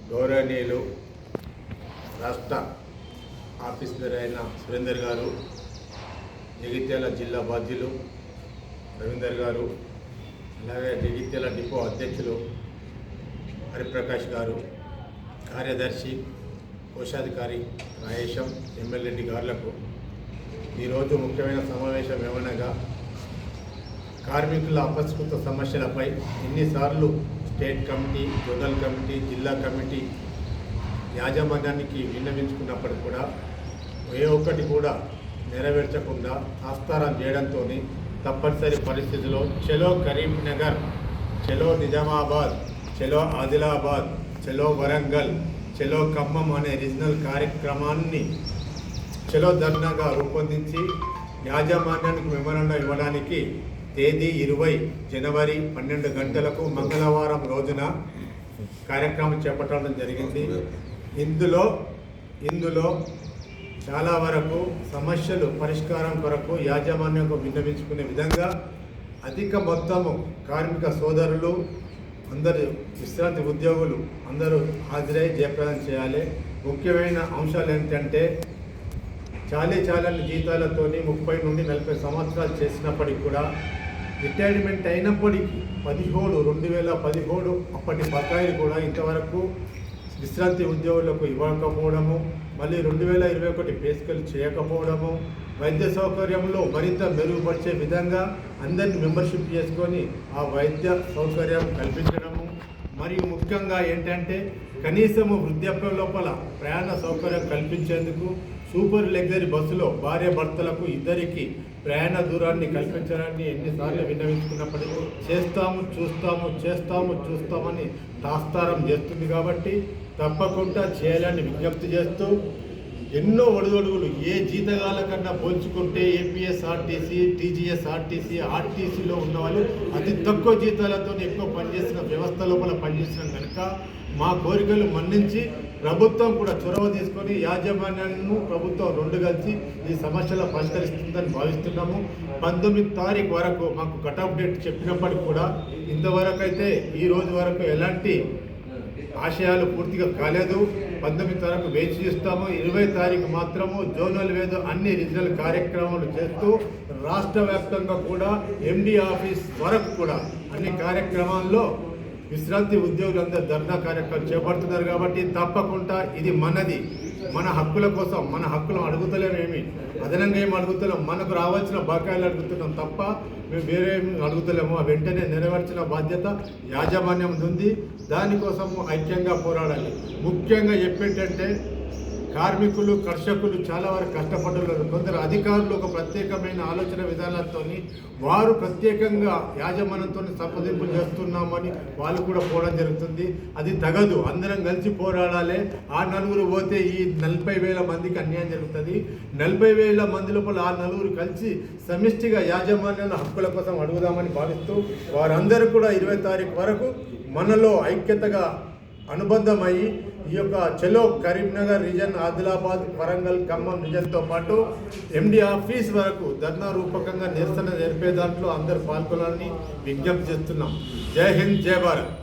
గౌరవనీయులు రాష్ట్ర ఆఫీసర్ అయిన సురేందర్ గారు, జగిత్యాల జిల్లా బాధ్యులు రవీందర్ గారు, అలాగే జగిత్యాల డిపో అధ్యక్షులు హరిప్రకాష్ గారు, కార్యదర్శి కోశాధికారి రాయేశం, ఎమ్మెల్యే గారులకు ఈరోజు ముఖ్యమైన సమావేశం ఏమనగా కార్మికుల అపస్కృత సమస్యలపై ఎన్నిసార్లు స్టేట్ కమిటీ, జోనల్ కమిటీ, జిల్లా కమిటీ యాజమాన్యానికి విన్నవించుకున్నప్పటికీ కూడా ఏ ఒక్కటి కూడా నెరవేర్చకుండా ఆస్థానం చేయడంతో తప్పనిసరి పరిస్థితిలో చలో కరీంనగర్, చలో నిజామాబాద్, చలో ఆదిలాబాద్, చలో వరంగల్, చలో ఖమ్మం అనే రీజనల్ కార్యక్రమాన్ని చలో ధర్నాగా రూపొందించి యాజమాన్యానికి మెమోరాండం ఇవ్వడానికి తేదీ 20 జనవరి 12 గంటలకు మంగళవారం రోజున కార్యక్రమం చేపట్టడం జరిగింది. ఇందులో చాలా వరకు సమస్యలు పరిష్కారం కొరకు యాజమాన్యంకు విన్నవించుకునే విధంగా అధిక మొత్తము కార్మిక సోదరులు, అందరు విశ్రాంతి ఉద్యోగులు అందరూ హాజరై జయప్రదం చేయాలి. ముఖ్యమైన అంశాలు ఏంటంటే చాలని జీతాలతోని 30 నుండి 40 సంవత్సరాలు చేసినప్పటికి కూడా రిటైర్మెంట్ అయినప్పటికీ 2017 అప్పటి బకాయిలు కూడా ఇంతవరకు విశ్రాంతి ఉద్యోగులకు ఇవ్వకపోవడము, మళ్ళీ 2021 పే స్కేల్ చేయకపోవడము, వైద్య సౌకర్యంలో మరింత మెరుగుపరిచే విధంగా అందరిని మెంబర్షిప్ చేసుకొని ఆ వైద్య సౌకర్యం కల్పించడము, మరియు ముఖ్యంగా ఏంటంటే కనీసము వృద్ధాప్యం లోపల ప్రయాణ సౌకర్యం కల్పించేందుకు సూపర్ లగ్జరీ బస్సులో భార్య భర్తలకు ఇద్దరికి ప్రయాణ దూరాన్ని కల్పించడాన్ని ఎన్నిసార్లు విన్నవించుకున్నప్పటికీ చేస్తామని తాస్తారం చేస్తుంది. కాబట్టి తప్పకుండా చేయాలని విజ్ఞప్తి చేస్తూ ఎన్నో ఒడిదొడుగులు ఏ జీతగాల కన్నా పోల్చుకుంటే ఏపీఎస్ఆర్టీసీ, టీజీఎస్ఆర్టీసీ, ఆర్టీసీలో ఉన్నవాళ్ళు అతి తక్కువ జీతాలతో ఎక్కువ పనిచేసిన వ్యవస్థ లోపల పనిచేసిన కనుక మా కోరికలు మన్నించి ప్రభుత్వం కూడా చొరవ తీసుకొని యాజమాన్యాన్ని ప్రభుత్వం రెండు కలిసి ఈ సమస్యలు పరిష్కరిస్తుందని భావిస్తున్నాము. 19 తారీఖు వరకు మాకు కట్-ఆఫ్ డేట్ చెప్పినప్పటికీ కూడా ఇంతవరకు అయితే ఈ రోజు వరకు ఎలాంటి ఆశయాలు పూర్తిగా కాలేదు. 19 తారీఖు వేచి చూస్తాము. 20 తారీఖు మాత్రము జోనల్ వేదో అన్ని రీజనల్ కార్యక్రమాలు చేస్తూ రాష్ట్ర వ్యాప్తంగా కూడా ఎండి ఆఫీస్ వరకు కూడా అన్ని కార్యక్రమాల్లో విశ్రాంతి ఉద్యోగులందరూ ధర్నా కార్యక్రమం చేపడుతున్నారు. కాబట్టి తప్పకుండా ఇది మనది, మన హక్కుల కోసం, మన హక్కులు అడుగుతలేమేమి, అదనంగా ఏమి అడుగుతలేము, మనకు రావాల్సిన బకాయిలు అడుగుతున్నాం తప్ప మేము వేరే ఏమి అడుగుతలేము. వెంటనే నెరవేర్చిన బాధ్యత యాజమాన్యం ఉంది. దానికోసము ఐక్యంగా పోరాడాలి. ముఖ్యంగా చెప్పేంటంటే కార్మికులు, కర్షకులు చాలా వరకు కష్టపడ్డారు. కొందరు అధికారులు ఒక ప్రత్యేకమైన ఆలోచన విధానాలతో వారు ప్రత్యేకంగా యాజమాన్యంతో సంప్రదింపులు చేస్తున్నామని వాళ్ళు కూడా పోవడం జరుగుతుంది. అది తగదు. అందరం కలిసి పోరాడాలి. ఆ నలుగురు పోతే ఈ 40,000 మందికి అన్యాయం జరుగుతుంది. 40,000 మంది లోపల ఆ నలుగురు కలిసి సమిష్టిగా యాజమాన్యాల హక్కుల కోసం అడుగుదామని భావిస్తూ వారందరూ కూడా 20 తారీఖు వరకు మనలో ఐక్యతగా అనుబంధమయ్యి ఈ యొక్క చలో కరీంనగర్ రీజన్, ఆదిలాబాద్, వరంగల్, ఖమ్మం రీజన్తో పాటు ఎండి ఆఫీస్ వరకు ధర్నా రూపకంగా నిరసన జరిపే దాంట్లో అందరూ పాల్గొనాలని విజ్ఞప్తి చేస్తున్నాం. జై హింద్, జై భారత్.